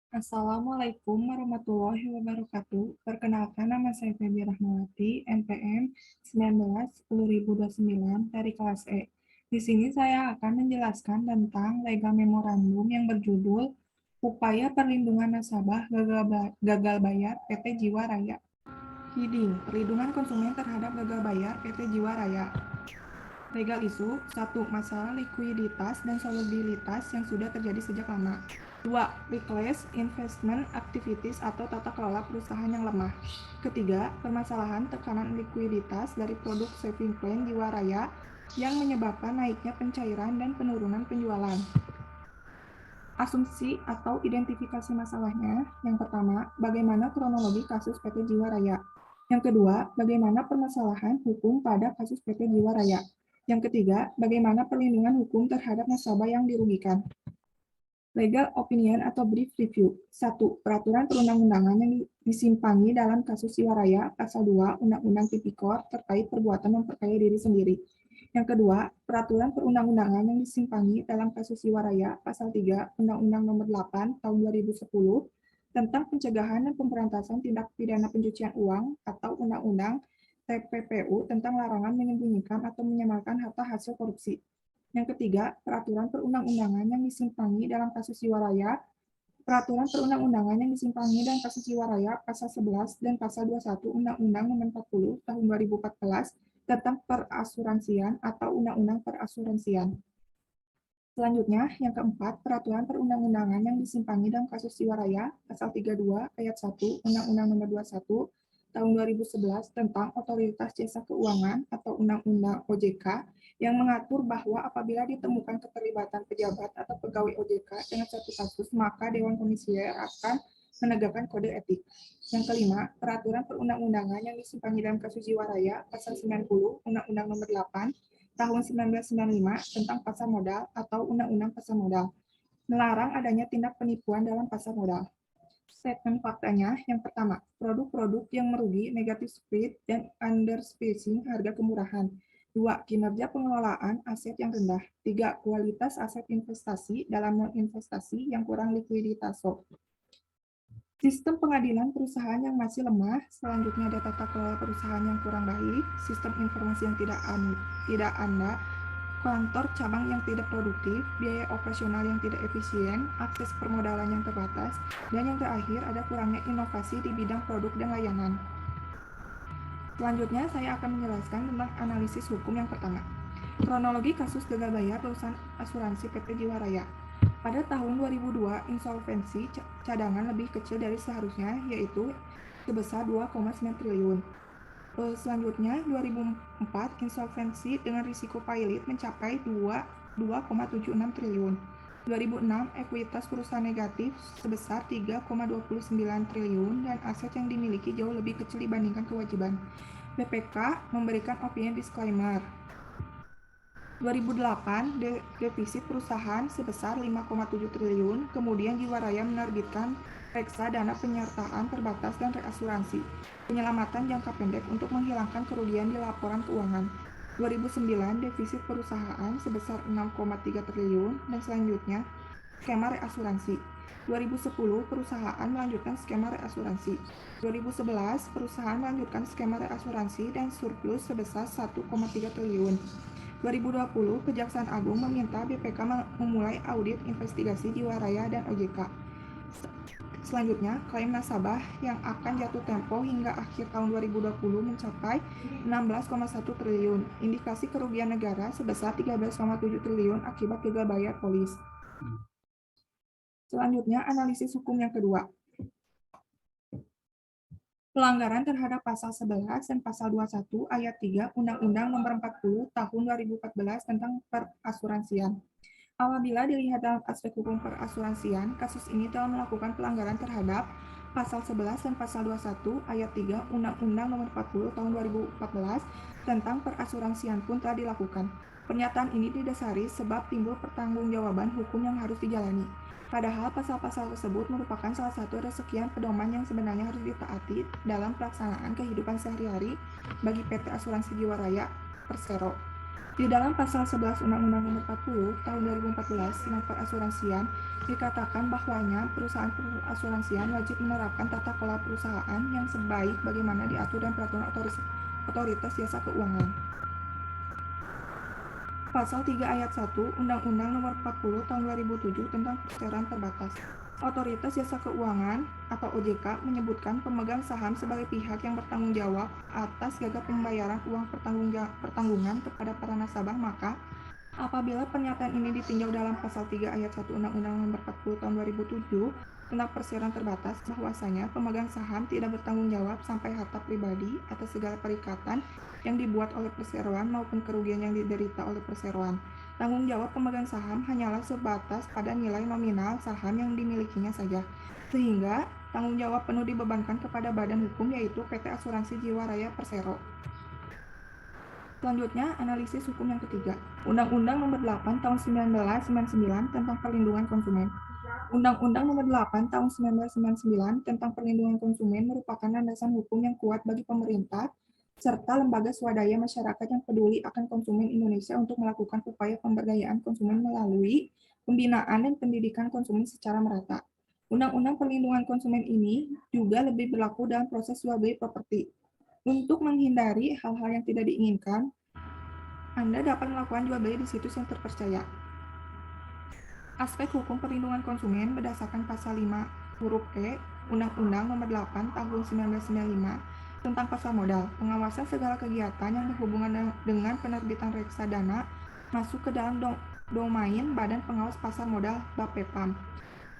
Assalamualaikum warahmatullahi wabarakatuh. Perkenalkan, nama saya Febi Rahmawati, NPM 19 10.029 dari kelas E. Di sini saya akan menjelaskan tentang Lega Memorandum yang berjudul Upaya Perlindungan Nasabah Gagal Bayar PT Jiwaraya. Heading: Perlindungan konsumen terhadap gagal bayar PT Jiwaraya. Legal isu: 1. Masalah likuiditas dan solubilitas yang sudah terjadi sejak lama. 2. Reckless investment activities atau tata kelola perusahaan yang lemah. Ketiga, permasalahan tekanan likuiditas dari produk saving plan Jiwaraya yang menyebabkan naiknya pencairan dan penurunan penjualan. Asumsi atau identifikasi masalahnya. Yang pertama, bagaimana kronologi kasus PT Jiwaraya. Yang kedua, bagaimana permasalahan hukum pada kasus PT Jiwaraya. Yang ketiga, bagaimana perlindungan hukum terhadap nasabah yang dirugikan. Legal opinion atau brief review. 1. Peraturan perundang-undangan yang disimpangi dalam kasus Jiwaraya, Pasal 2 Undang-Undang Tipikor terkait perbuatan memperkaya diri sendiri. Yang kedua, peraturan perundang-undangan yang disimpangi dalam kasus Jiwaraya, Pasal 3 Undang-Undang Nomor 8 Tahun 2010 tentang pencegahan dan pemberantasan tindak pidana pencucian uang atau Undang-Undang TPPU tentang larangan menyembunyikan atau menyamarkan harta hasil korupsi. Yang ketiga, peraturan perundang-undangan yang disimpangi dalam kasus Jiwaraya, peraturan perundang-undangan yang disimpangi dalam kasus Jiwaraya Pasal 11 dan Pasal 21 Undang-Undang Nomor 40 Tahun 2014 tentang perasuransian atau Undang-Undang Perasuransian. Selanjutnya, yang keempat, peraturan perundang-undangan yang disimpangi dalam kasus Jiwaraya, Pasal 32 Ayat 1 Undang-Undang Nomor 21 Tahun 2011 tentang Otoritas Jasa Keuangan atau Undang-Undang OJK yang mengatur bahwa apabila ditemukan keterlibatan pejabat atau pegawai OJK dengan satu kasus, maka Dewan Komisioner akan menegakkan kode etik. Yang kelima, peraturan perundang-undangan yang disimpangi dalam kasus Jiwaraya, Pasal 90 Undang-Undang Nomor 8 Tahun 1995 tentang pasar modal atau Undang-Undang Pasar Modal, melarang adanya tindak penipuan dalam pasar modal. Statement faktanya, yang pertama, produk-produk yang merugi, negatif spread, dan underspacing harga kemurahan. 2. Kinerja pengelolaan aset yang rendah. 3. Kualitas aset investasi dalam non-investasi yang kurang likuiditas. Sistem pengadilan perusahaan yang masih lemah, selanjutnya ada tata kelola perusahaan yang kurang baik, sistem informasi yang tidak ada, kantor cabang yang tidak produktif, biaya operasional yang tidak efisien, akses permodalan yang terbatas, dan yang terakhir ada kurangnya inovasi di bidang produk dan layanan. Selanjutnya saya akan menjelaskan tentang analisis hukum yang pertama. Kronologi kasus gagal bayar perusahaan asuransi PT Jiwaraya. Pada tahun 2002, insolvensi cadangan lebih kecil dari seharusnya, yaitu sebesar 2,9 triliun. Selanjutnya, 2004, insolvensi dengan risiko pilot mencapai 2,76 triliun. 2006, ekuitas perusahaan negatif sebesar 3,29 triliun dan aset yang dimiliki jauh lebih kecil dibandingkan kewajiban. BPK memberikan opini disclaimer. 2008, defisit perusahaan sebesar 5,7 triliun, kemudian Jiwaraya menerbitkan reksadana penyertaan terbatas dan reasuransi, penyelamatan jangka pendek untuk menghilangkan kerugian di laporan keuangan. 2009, defisit perusahaan sebesar 6,3 triliun, dan selanjutnya skema reasuransi. 2010, perusahaan melanjutkan skema reasuransi. 2011, perusahaan melanjutkan skema reasuransi dan surplus sebesar 1,3 triliun. 2020, Kejaksaan Agung meminta BPK memulai audit investigasi Jiwaraya dan OJK. Selanjutnya, klaim nasabah yang akan jatuh tempo hingga akhir tahun 2020 mencapai 16,1 triliun. Indikasi kerugian negara sebesar 13,7 triliun akibat gagal bayar polis. Selanjutnya, analisis hukum yang kedua. Pelanggaran terhadap Pasal 11 dan Pasal 21 Ayat 3 Undang-Undang Nomor 40 Tahun 2014 tentang Perasuransian. Apabila dilihat dalam aspek hukum perasuransian, kasus ini telah melakukan pelanggaran terhadap Pasal 11 dan Pasal 21 Ayat 3 Undang-Undang Nomor 40 Tahun 2014 tentang perasuransian pun telah dilakukan. Pernyataan ini didasari sebab timbul pertanggungjawaban hukum yang harus dijalani. Padahal pasal-pasal tersebut merupakan salah satu dari sekian pedoman yang sebenarnya harus ditaati dalam pelaksanaan kehidupan sehari-hari bagi PT Asuransi Jiwaraya Persero. Di dalam pasal 11 Undang-Undang Nomor 40 Tahun 2014 tentang perasuransian dikatakan bahwanya perusahaan perasuransian wajib menerapkan tata kelola perusahaan yang sebaik bagaimana diatur dalam peraturan otoritas jasa keuangan. Pasal 3 Ayat 1 Undang-Undang Nomor 40 Tahun 2007 tentang perseroan terbatas. Otoritas Jasa Keuangan atau OJK menyebutkan pemegang saham sebagai pihak yang bertanggung jawab atas gagal pembayaran uang pertanggungan kepada para nasabah, maka apabila pernyataan ini ditinjau dalam pasal 3 ayat 1 Undang-Undang Nomor 40 Tahun 2007 tentang perseroan terbatas, bahwasanya pemegang saham tidak bertanggung jawab sampai harta pribadi atas segala perikatan yang dibuat oleh perseroan maupun kerugian yang diderita oleh perseroan. Tanggung jawab pemegang saham hanyalah sebatas pada nilai nominal saham yang dimilikinya saja, sehingga tanggung jawab penuh dibebankan kepada badan hukum yaitu PT Asuransi Jiwaraya Persero. Selanjutnya, analisis hukum yang ketiga. Undang-Undang Nomor 8 Tahun 1999 tentang Perlindungan Konsumen. Undang-Undang Nomor 8 Tahun 1999 tentang Perlindungan Konsumen merupakan landasan hukum yang kuat bagi pemerintah serta lembaga swadaya masyarakat yang peduli akan konsumen Indonesia untuk melakukan upaya pemberdayaan konsumen melalui pembinaan dan pendidikan konsumen secara merata. Undang-Undang Perlindungan Konsumen ini juga lebih berlaku dalam proses jual beli properti. Untuk menghindari hal-hal yang tidak diinginkan, Anda dapat melakukan jual beli di situs yang terpercaya. Aspek hukum perlindungan konsumen berdasarkan pasal 5 huruf E Undang-Undang Nomor 8 Tahun 1995 tentang pasar modal. Pengawasan segala kegiatan yang berhubungan dengan penerbitan reksadana masuk ke dalam domain Badan Pengawas Pasar Modal (Bapepam).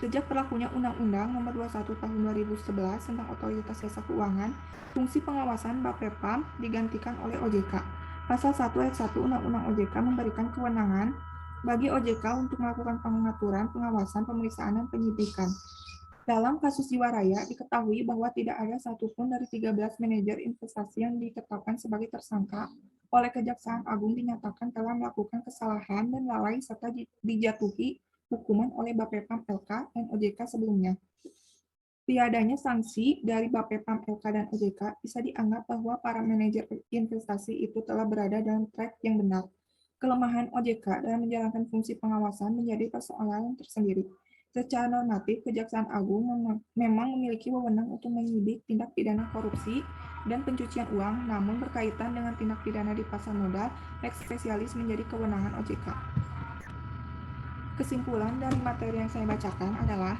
Sejak berlakunya Undang-Undang Nomor 21 Tahun 2011 tentang Otoritas Jasa Keuangan, fungsi pengawasan Bapepam digantikan oleh OJK. Pasal 1 ayat 1 Undang-Undang OJK memberikan kewenangan bagi OJK untuk melakukan pengaturan, pengawasan, pemeriksaan, dan penyidikan. Dalam kasus Jiwaraya, diketahui bahwa tidak ada satupun dari 13 manajer investasi yang ditetapkan sebagai tersangka oleh Kejaksaan Agung dinyatakan telah melakukan kesalahan dan lalai serta dijatuhi hukuman oleh Bapepam LK dan OJK sebelumnya. Tiadanya sanksi dari Bapepam LK dan OJK bisa dianggap bahwa para manajer investasi itu telah berada dalam track yang benar. Kelemahan OJK dalam menjalankan fungsi pengawasan menjadi persoalan tersendiri. Secara normatif, Kejaksaan Agung memang memiliki wewenang untuk menyidik tindak pidana korupsi dan pencucian uang, namun berkaitan dengan tindak pidana di pasar modal, lex spesialis menjadi kewenangan OJK. Kesimpulan dari materi yang saya bacakan adalah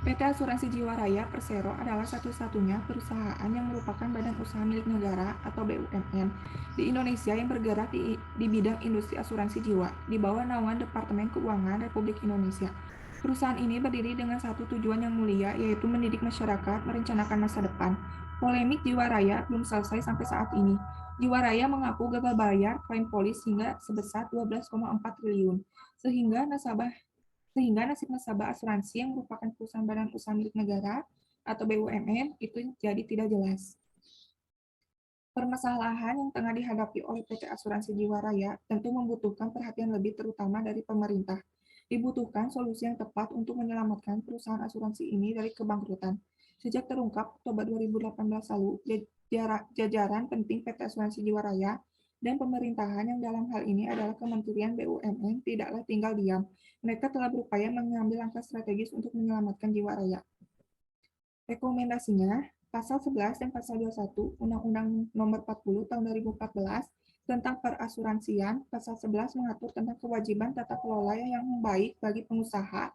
PT Asuransi Jiwaraya Persero adalah satu-satunya perusahaan yang merupakan badan usaha milik negara atau BUMN di Indonesia yang bergerak di bidang industri asuransi jiwa di bawah naungan Departemen Keuangan Republik Indonesia. Perusahaan ini berdiri dengan satu tujuan yang mulia, yaitu mendidik masyarakat merencanakan masa depan. Polemik Jiwaraya belum selesai sampai saat ini. Jiwaraya mengaku gagal bayar klaim polis hingga sebesar 12,4 triliun, sehingga nasib nasabah asuransi yang merupakan perusahaan badan usaha milik negara atau BUMN itu jadi tidak jelas. Permasalahan yang tengah dihadapi oleh PT Asuransi Jiwaraya tentu membutuhkan perhatian lebih terutama dari pemerintah. Dibutuhkan solusi yang tepat untuk menyelamatkan perusahaan asuransi ini dari kebangkrutan. Sejak terungkap Oktober 2018 lalu, jajaran penting PT Asuransi Jiwaraya dan pemerintahan yang dalam hal ini adalah Kementerian BUMN tidaklah tinggal diam. Mereka telah berupaya mengambil langkah strategis untuk menyelamatkan Jiwaraya. Rekomendasinya, Pasal 11 dan Pasal 21 Undang-Undang Nomor 40 Tahun 2014 tentang perasuransian. Pasal 11 mengatur tentang kewajiban tata kelola yang baik bagi perusahaan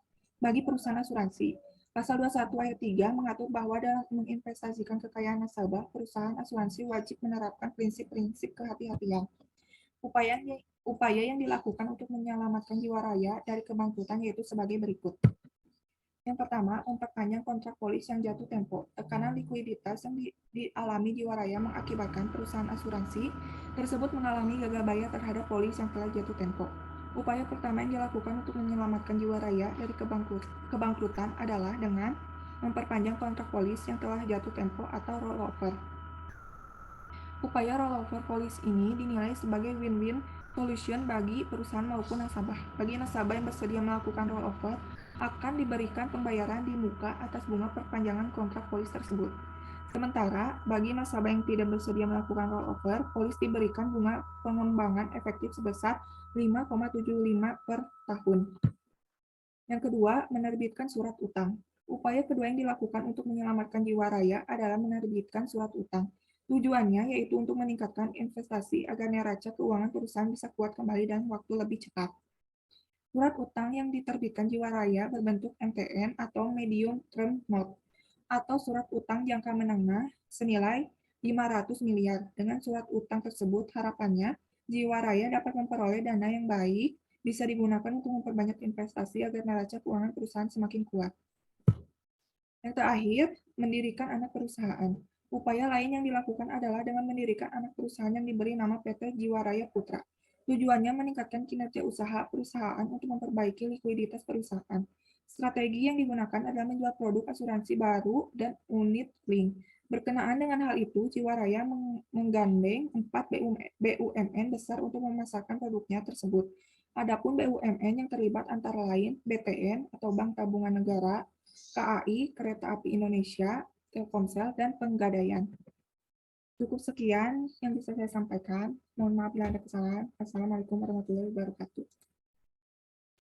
asuransi. Pasal 21 ayat 3 mengatur bahwa dalam menginvestasikan kekayaan nasabah, perusahaan asuransi wajib menerapkan prinsip-prinsip kehati-hatian. Upaya yang dilakukan untuk menyelamatkan Jiwaraya dari kebangkrutan yaitu sebagai berikut. Yang pertama, memperpanjang kontrak polis yang jatuh tempo. Tekanan likuiditas yang dialami Jiwaraya mengakibatkan perusahaan asuransi tersebut mengalami gagal bayar terhadap polis yang telah jatuh tempo. Upaya pertama yang dilakukan untuk menyelamatkan Jiwaraya dari kebangkrutan adalah dengan memperpanjang kontrak polis yang telah jatuh tempo atau rollover. Upaya rollover polis ini dinilai sebagai win-win solution bagi perusahaan maupun nasabah. Bagi nasabah yang bersedia melakukan rollover, akan diberikan pembayaran di muka atas bunga perpanjangan kontrak polis tersebut. Sementara, bagi nasabah yang tidak bersedia melakukan rollover, polis diberikan bunga pengembangan efektif sebesar 5,75 per tahun. Yang kedua, menerbitkan surat utang. Upaya kedua yang dilakukan untuk menyelamatkan Jiwaraya adalah menerbitkan surat utang. Tujuannya yaitu untuk meningkatkan investasi agar neraca keuangan perusahaan bisa kuat kembali dalam waktu lebih cepat. Surat utang yang diterbitkan Jiwaraya berbentuk MTN atau Medium Term Note atau surat utang jangka menengah senilai 500 miliar. Dengan surat utang tersebut, harapannya Jiwaraya dapat memperoleh dana yang baik, bisa digunakan untuk memperbanyak investasi agar neraca keuangan perusahaan semakin kuat. Yang terakhir, mendirikan anak perusahaan. Upaya lain yang dilakukan adalah dengan mendirikan anak perusahaan yang diberi nama PT Jiwaraya Putra. Tujuannya meningkatkan kinerja usaha perusahaan untuk memperbaiki likuiditas perusahaan. Strategi yang digunakan adalah menjual produk asuransi baru dan unit link. Berkenaan dengan hal itu, Jiwaraya menggandeng 4 BUMN besar untuk memasarkan produknya tersebut. Adapun BUMN yang terlibat antara lain BTN atau Bank Tabungan Negara, KAI, Kereta Api Indonesia, Telkomsel, dan Penggadaian. Cukup sekian yang bisa saya sampaikan. Mohon maaf bila ada kesalahan. Assalamualaikum warahmatullahi wabarakatuh.